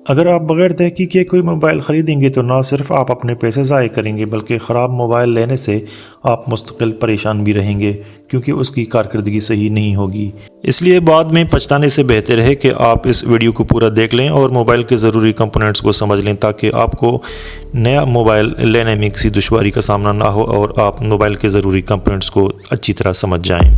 اگر آپ بغیر تحقیق کے کوئی موبائل خریدیں گے تو نہ صرف آپ اپنے پیسے ضائع کریں گے بلکہ خراب موبائل لینے سے آپ مستقل پریشان بھی رہیں گے کیونکہ اس کی کارکردگی صحیح نہیں ہوگی۔ اس لیے بعد میں پچھتانے سے بہتر ہے کہ آپ اس ویڈیو کو پورا دیکھ لیں اور موبائل کے ضروری کمپوننٹس کو سمجھ لیں تاکہ آپ کو نیا موبائل لینے میں کسی دشواری کا سامنا نہ ہو اور آپ موبائل کے ضروری کمپوننٹس کو اچھی طرح سمجھ جائیں۔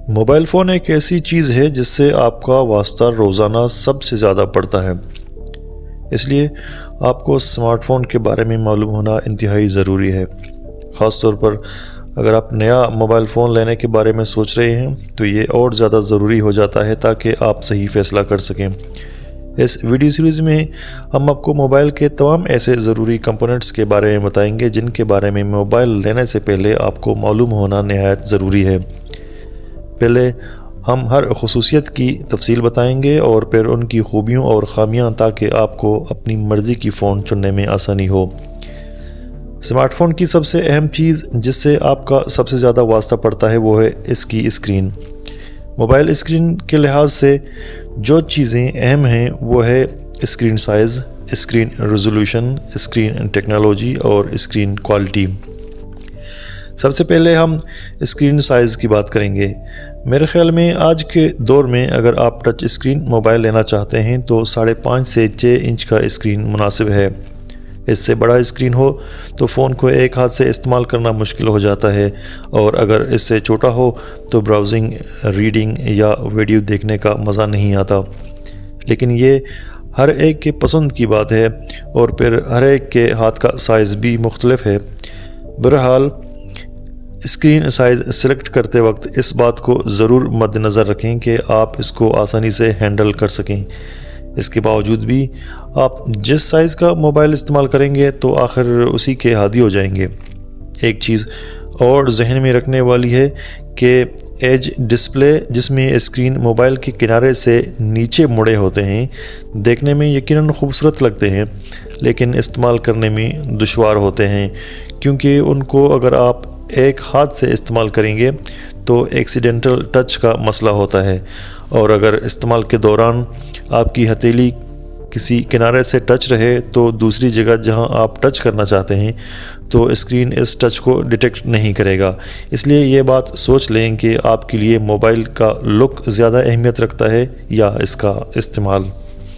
موبائل فون ایک ایسی چیز ہے جس سے آپ کا واسطہ روزانہ سب سے زیادہ پڑتا ہے، اس لیے آپ کو اسمارٹ فون کے بارے میں معلوم ہونا انتہائی ضروری ہے۔ خاص طور پر اگر آپ نیا موبائل فون لینے کے بارے میں سوچ رہے ہیں تو یہ اور زیادہ ضروری ہو جاتا ہے تاکہ آپ صحیح فیصلہ کر سکیں۔ اس ویڈیو سیریز میں ہم آپ کو موبائل کے تمام ایسے ضروری کمپوننٹس کے بارے میں بتائیں گے جن کے بارے میں موبائل لینے سے پہلے آپ کو معلوم ہونا نہایت ضروری ہے۔ پہلے ہم ہر خصوصیت کی تفصیل بتائیں گے اور پھر ان کی خوبیوں اور خامیاں تاکہ آپ کو اپنی مرضی کی فون چننے میں آسانی ہو۔ اسمارٹ فون کی سب سے اہم چیز جس سے آپ کا سب سے زیادہ واسطہ پڑتا ہے وہ ہے اس کی اسکرین۔ موبائل اسکرین کے لحاظ سے جو چیزیں اہم ہیں وہ ہے screen size, screen resolution, screen technology اور اسکرین کوالٹی۔ سب سے پہلے ہم اسکرین سائز کی بات کریں گے۔ میرے خیال میں آج کے دور میں اگر آپ ٹچ اسکرین موبائل لینا چاہتے ہیں تو 5.5 سے 6 انچ کا اسکرین مناسب ہے۔ اس سے بڑا اسکرین ہو تو فون کو ایک ہاتھ سے استعمال کرنا مشکل ہو جاتا ہے اور اگر اس سے چھوٹا ہو تو براؤزنگ، ریڈنگ یا ویڈیو دیکھنے کا مزہ نہیں آتا۔ لیکن یہ ہر ایک کے پسند کی بات ہے اور پھر ہر ایک کے ہاتھ کا سائز بھی مختلف ہے۔ بہرحال اسکرین سائز سلیکٹ کرتے وقت اس بات کو ضرور مد نظر رکھیں کہ آپ اس کو آسانی سے ہینڈل کر سکیں۔ اس کے باوجود بھی آپ جس سائز کا موبائل استعمال کریں گے تو آخر اسی کے عادی ہو جائیں گے۔ ایک چیز اور ذہن میں رکھنے والی ہے کہ ایج ڈسپلے جس میں اسکرین موبائل کے کنارے سے نیچے مڑے ہوتے ہیں دیکھنے میں یقیناً خوبصورت لگتے ہیں لیکن استعمال کرنے میں دشوار ہوتے ہیں کیونکہ ان کو اگر آپ ایک ہاتھ سے استعمال کریں گے تو ایکسیڈنٹل ٹچ کا مسئلہ ہوتا ہے اور اگر استعمال کے دوران آپ کی ہتھیلی کسی کنارے سے ٹچ رہے تو دوسری جگہ جہاں آپ ٹچ کرنا چاہتے ہیں تو اسکرین اس ٹچ کو ڈیٹیکٹ نہیں کرے گا۔ اس لیے یہ بات سوچ لیں کہ آپ کے لیے موبائل کا لک زیادہ اہمیت رکھتا ہے یا اس کا استعمال۔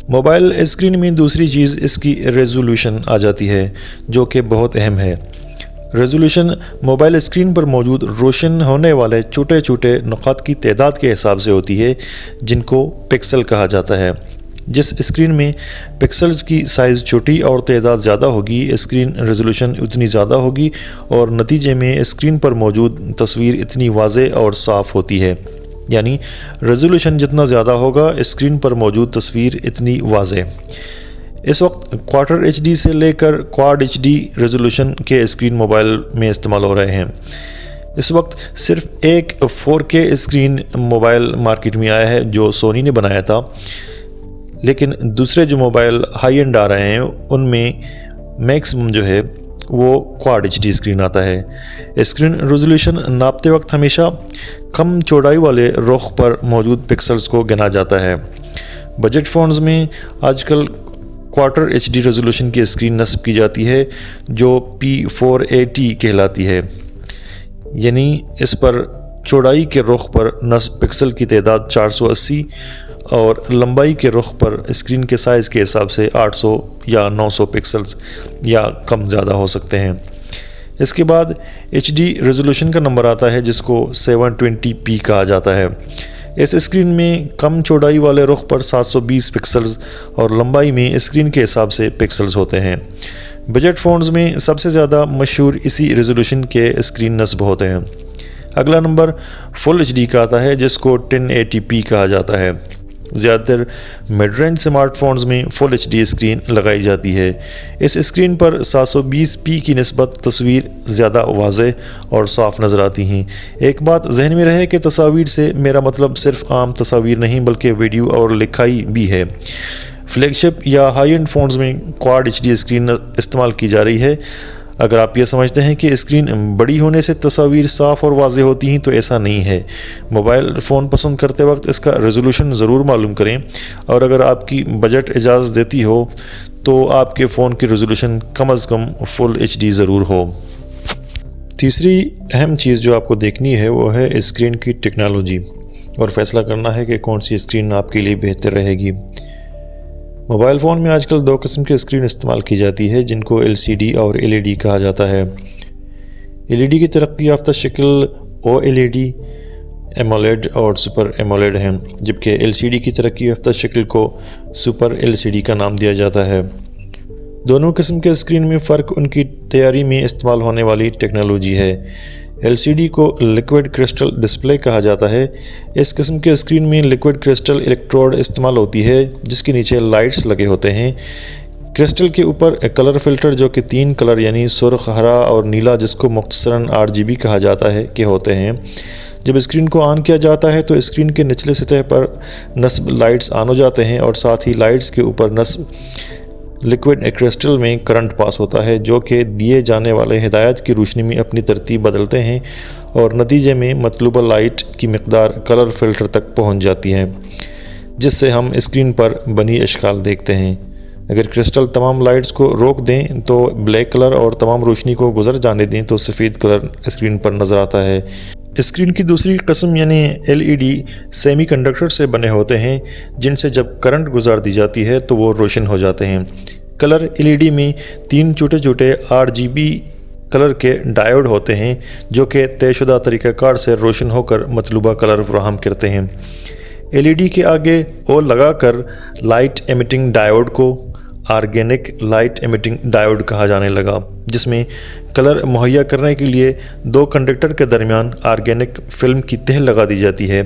موبائل اسکرین میں دوسری چیز اس کی ریزولوشن آ جاتی ہے جو کہ بہت اہم ہے۔ ریزولوشن موبائل اسکرین پر موجود روشن ہونے والے چھوٹے چھوٹے نقاط کی تعداد کے حساب سے ہوتی ہے جن کو پکسل کہا جاتا ہے۔ جس اسکرین میں پکسلز کی سائز چھوٹی اور تعداد زیادہ ہوگی اسکرین ریزولوشن اتنی زیادہ ہوگی اور نتیجے میں اسکرین پر موجود تصویر اتنی واضح اور صاف ہوتی ہے۔ یعنی ریزولوشن جتنا زیادہ ہوگا اسکرین پر موجود تصویر اتنی واضح۔ اس وقت کوارٹر ایچ ڈی سے لے کر کواد ایچ ڈی ریزولوشن کے اسکرین موبائل میں استعمال ہو رہے ہیں۔ اس وقت صرف ایک 4K اسکرین موبائل مارکیٹ میں آیا ہے جو سونی نے بنایا تھا، لیکن دوسرے جو موبائل ہائی اینڈ آ رہے ہیں ان میں میکسیمم جو ہے وہ کواد ایچ ڈی اسکرین آتا ہے۔ اسکرین ریزولوشن ناپتے وقت ہمیشہ کم چوڑائی والے رخ پر موجود پکسلز کو گنا جاتا ہے۔ بجٹ فونز میں آج کل کوارٹر ایچ ڈی ریزولوشن کی اسکرین نصب کی جاتی ہے جو P480 کہلاتی ہے، یعنی اس پر چوڑائی کے رخ پر نصب پکسل کی تعداد 480 اور لمبائی کے رخ پر اسکرین کے سائز کے حساب سے 800 یا 900 پکسلز یا کم زیادہ ہو سکتے ہیں۔ اس کے بعد ایچ ڈی ریزولوشن کا نمبر آتا ہے جس کو 720p کہا جاتا ہے۔ اس اسکرین میں کم چوڑائی والے رخ پر 720 پکسلز اور لمبائی میں اسکرین کے حساب سے پکسلز ہوتے ہیں۔ بجٹ فونز میں سب سے زیادہ مشہور اسی ریزولوشن کے اسکرین نصب ہوتے ہیں۔ اگلا نمبر فل ایچ ڈی کا آتا ہے جس کو 1080p کہا جاتا ہے۔ زیادہ تر مڈ رینج اسمارٹ فونز میں فل ایچ ڈی اسکرین لگائی جاتی ہے۔ اس اسکرین پر 720p کی نسبت تصویر زیادہ واضح اور صاف نظر آتی ہیں۔ ایک بات ذہن میں رہے کہ تصاویر سے میرا مطلب صرف عام تصاویر نہیں بلکہ ویڈیو اور لکھائی بھی ہے۔ فلیگ شپ یا ہائی اینڈ فونز میں کواد ایچ ڈی اسکرین استعمال کی جا رہی ہے۔ اگر آپ یہ سمجھتے ہیں کہ اسکرین بڑی ہونے سے تصاویر صاف اور واضح ہوتی ہیں تو ایسا نہیں ہے۔ موبائل فون پسند کرتے وقت اس کا ریزولوشن ضرور معلوم کریں، اور اگر آپ کی بجٹ اجازت دیتی ہو تو آپ کے فون کی ریزولوشن کم از کم فل HD ضرور ہو۔ تیسری اہم چیز جو آپ کو دیکھنی ہے وہ ہے اسکرین کی ٹیکنالوجی، اور فیصلہ کرنا ہے کہ کون سی اسکرین آپ کے لیے بہتر رہے گی۔ موبائل فون میں آج کل 2 قسم کی اسکرین استعمال کی جاتی ہے جن کو LCD اور LED کہا جاتا ہے۔ LED کی ترقی یافتہ شکل OLED، ایمولیڈ اور سپر ایمولیڈ ہیں، جبکہ LCD کی ترقی یافتہ شکل کو سپر LCD کا نام دیا جاتا ہے۔ دونوں قسم کے اسکرین میں فرق ان کی تیاری میں استعمال ہونے والی ٹیکنالوجی ہے۔ LCD کو لیکوڈ کرسٹل ڈسپلے کہا جاتا ہے۔ اس قسم کے اسکرین میں لیکوڈ کرسٹل الیکٹروڈ استعمال ہوتی ہے جس کے نیچے لائٹس لگے ہوتے ہیں۔ کرسٹل کے اوپر کلر فلٹر جو کہ 3 کلر یعنی سرخ، ہرا اور نیلا، جس کو مختصراً RGB کہا جاتا ہے، کے ہوتے ہیں۔ جب اسکرین کو آن کیا جاتا ہے تو اسکرین کے نچلے سطح پر نصب لائٹس آن ہو جاتے ہیں، اور ساتھ ہی لائٹس کے اوپر نصب لیکوڈ کرسٹل میں کرنٹ پاس ہوتا ہے جو کہ دیے جانے والے ہدایات کی روشنی میں اپنی ترتیب بدلتے ہیں، اور نتیجے میں مطلوبہ لائٹ کی مقدار کلر فلٹر تک پہنچ جاتی ہے جس سے ہم اسکرین پر بنی اشکال دیکھتے ہیں۔ اگر کرسٹل تمام لائٹس کو روک دیں تو بلیک کلر اور تمام روشنی کو گزر جانے دیں تو سفید کلر اسکرین پر نظر آتا ہے۔ اسکرین کی دوسری قسم یعنی LED سیمی کنڈکٹر سے بنے ہوتے ہیں جن سے جب کرنٹ گزار دی جاتی ہے تو وہ روشن ہو جاتے ہیں۔ کلر LED میں 3 چھوٹے چھوٹے RGB کلر کے ڈائیوڈ ہوتے ہیں جو کہ طے شدہ طریقہ کار سے روشن ہو کر مطلوبہ کلر فراہم کرتے ہیں۔ LED کے آگے O لگا کر لائٹ ایمیٹنگ ڈائیوڈ کو آرگینک لائٹ ایمیٹنگ ڈائیوڈ کہا جانے لگا، جس میں کلر مہیا کرنے کے لیے 2 کنڈکٹر کے درمیان آرگینک فلم کی تہ لگا دی جاتی ہے۔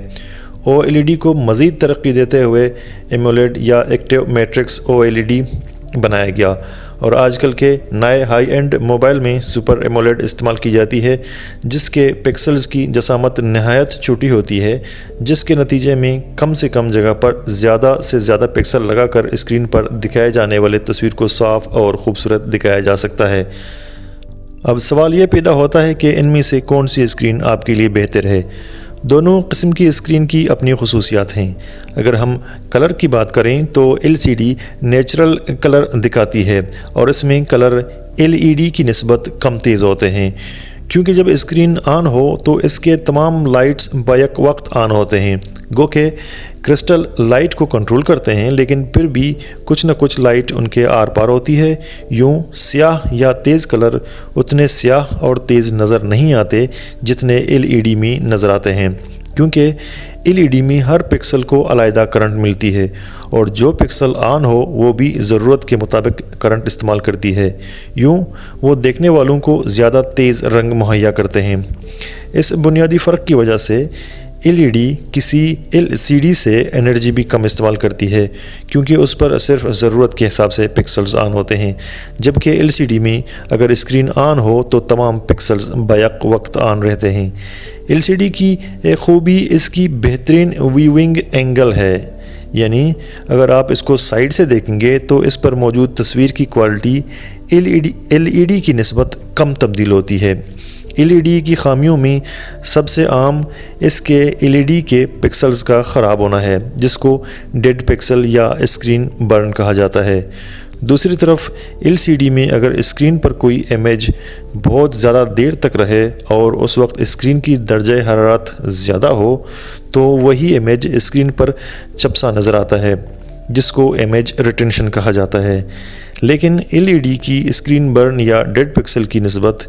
OLED کو مزید ترقی دیتے ہوئے ایمولیڈ یا ایکٹیو میٹرکس OLED بنایا گیا، اور آج کل کے نئے ہائی اینڈ موبائل میں سپر ایمولیڈ استعمال کی جاتی ہے جس کے پکسلز کی جسامت نہایت چھوٹی ہوتی ہے، جس کے نتیجے میں کم سے کم جگہ پر زیادہ سے زیادہ پکسل لگا کر اسکرین پر دکھائے جانے والے تصویر کو صاف اور خوبصورت دکھایا جا سکتا ہے۔ اب سوال یہ پیدا ہوتا ہے کہ ان میں سے کون سی اسکرین آپ کے لیے بہتر ہے؟ دونوں قسم کی اسکرین کی اپنی خصوصیات ہیں۔ اگر ہم کلر کی بات کریں تو LCD نیچرل کلر دکھاتی ہے اور اس میں کلر LED کی نسبت کم تیز ہوتے ہیں، کیونکہ جب اسکرین آن ہو تو اس کے تمام لائٹس بیک وقت آن ہوتے ہیں۔ گو کہ کرسٹل لائٹ کو کنٹرول کرتے ہیں لیکن پھر بھی کچھ نہ کچھ لائٹ ان کے آر پار ہوتی ہے۔ یوں سیاہ یا تیز کلر اتنے سیاہ اور تیز نظر نہیں آتے جتنے LED میں نظر آتے ہیں، کیونکہ LED میں ہر پکسل کو علیحدہ کرنٹ ملتی ہے، اور جو پکسل آن ہو وہ بھی ضرورت کے مطابق کرنٹ استعمال کرتی ہے۔ یوں وہ دیکھنے والوں کو زیادہ تیز رنگ مہیا کرتے ہیں۔ اس بنیادی فرق کی وجہ سے LED کسی LCD سے انرجی بھی کم استعمال کرتی ہے، کیونکہ اس پر صرف ضرورت کے حساب سے پکسلز آن ہوتے ہیں، جبکہ LCD میں اگر اسکرین آن ہو تو تمام پکسلز بیک وقت آن رہتے ہیں۔ LCD کی ایک خوبی اس کی بہترین ویونگ اینگل ہے، یعنی اگر آپ اس کو سائیڈ سے دیکھیں گے تو اس پر موجود تصویر کی کوالٹی LED کی نسبت کم تبدیل ہوتی ہے۔ LED کی خامیوں میں سب سے عام اس کے LED کے پکسلز کا خراب ہونا ہے، جس کو ڈیڈ پکسل یا اسکرین برن کہا جاتا ہے۔ دوسری طرف LCD میں اگر اسکرین پر کوئی امیج بہت زیادہ دیر تک رہے اور اس وقت اسکرین کی درجہ حرارت زیادہ ہو تو وہی امیج اسکرین پر چپسا نظر آتا ہے، جس کو امیج ریٹینشن کہا جاتا ہے۔ لیکن LED کی اسکرین برن یا ڈیڈ پکسل کی نسبت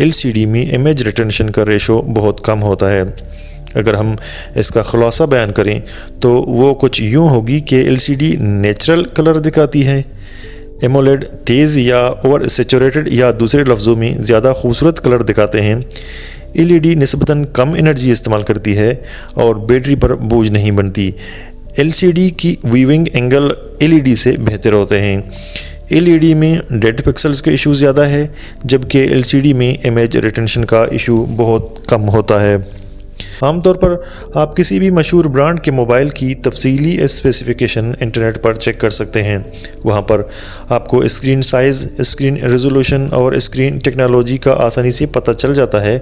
LCD میں امیج ریٹینشن کا ریشو بہت کم ہوتا ہے۔ اگر ہم اس کا خلاصہ بیان کریں تو وہ کچھ یوں ہوگی کہ LCD نیچرل کلر دکھاتی ہے، ایمولیڈ تیز یا اوور سیچوریٹڈ یا دوسرے لفظوں میں زیادہ خوبصورت کلر دکھاتے ہیں، LED نسبتاً کم انرجی استعمال کرتی ہے اور بیٹری پر بوجھ نہیں بنتی۔ LCD کی ویونگ اینگل LED سے بہتر ہوتے ہیں۔ LED میں ڈیڈ پکسلز کا ایشو زیادہ ہے، جبکہ LCD میں امیج ریٹینشن کا ایشو بہت کم ہوتا ہے۔ عام طور پر آپ کسی بھی مشہور برانڈ کے موبائل کی تفصیلی اسپیسیفکیشن انٹرنیٹ پر چیک کر سکتے ہیں۔ وہاں پر آپ کو اسکرین سائز، اسکرین ریزولوشن اور اسکرین ٹیکنالوجی کا آسانی سے پتہ چل جاتا ہے،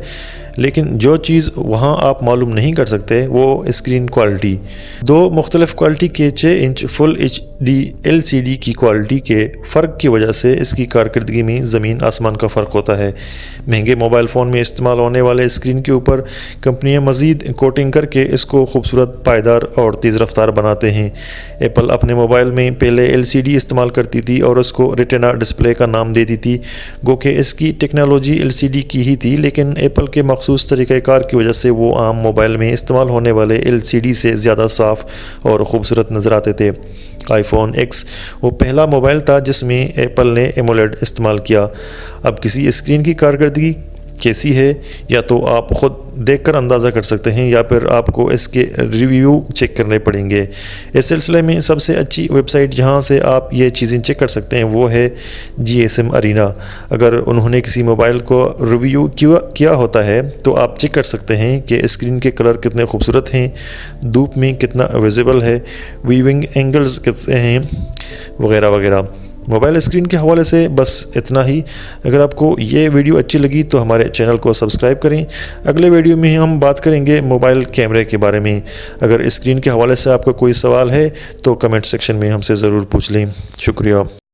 لیکن جو چیز وہاں آپ معلوم نہیں کر سکتے وہ اسکرین کوالٹی۔ دو مختلف کوالٹی کے 6 inch full H D LCD کی کوالٹی کے فرق کی وجہ سے اس کی کارکردگی میں زمین آسمان کا فرق ہوتا ہے۔ مہنگے موبائل فون میں استعمال ہونے والے اسکرین کے اوپر کمپنیاں مزید کوٹنگ کر کے اس کو خوبصورت، پائیدار اور تیز رفتار بناتے ہیں۔ ایپل اپنے موبائل میں پہلے LCD استعمال کرتی تھی اور اس کو ریٹنا ڈسپلے کا نام دیتی تھی، گو کہ اس کی ٹیکنالوجی LCD کی ہی تھی، لیکن ایپل کے مخصوص طریقہ کار کی وجہ سے وہ عام موبائل میں استعمال ہونے والے LCD سے زیادہ صاف اور خوبصورت نظر آتے تھے۔ آئی فون X وہ پہلا موبائل تھا جس میں ایپل نے ایمولیڈ استعمال کیا۔ اب کسی اسکرین کی کارکردگی کیسی ہے یا تو آپ خود دیکھ کر اندازہ کر سکتے ہیں یا پھر آپ کو اس کے ریویو چیک کرنے پڑیں گے۔ اس سلسلے میں سب سے اچھی ویب سائٹ جہاں سے آپ یہ چیزیں چیک کر سکتے ہیں وہ ہے GSM ارینا۔ اگر انہوں نے کسی موبائل کو ریویو کیا ہوتا ہے تو آپ چیک کر سکتے ہیں کہ اسکرین کے کلر کتنے خوبصورت ہیں، دھوپ میں کتنا ویزیبل ہے، ویونگ اینگلز کتنے ہیں، وغیرہ وغیرہ۔ موبائل اسکرین کے حوالے سے بس اتنا ہی۔ اگر آپ کو یہ ویڈیو اچھی لگی تو ہمارے چینل کو سبسکرائب کریں۔ اگلے ویڈیو میں ہم بات کریں گے موبائل کیمرے کے بارے میں۔ اگر اسکرین کے حوالے سے آپ کا کوئی سوال ہے تو کمنٹ سیکشن میں ہم سے ضرور پوچھ لیں۔ شکریہ۔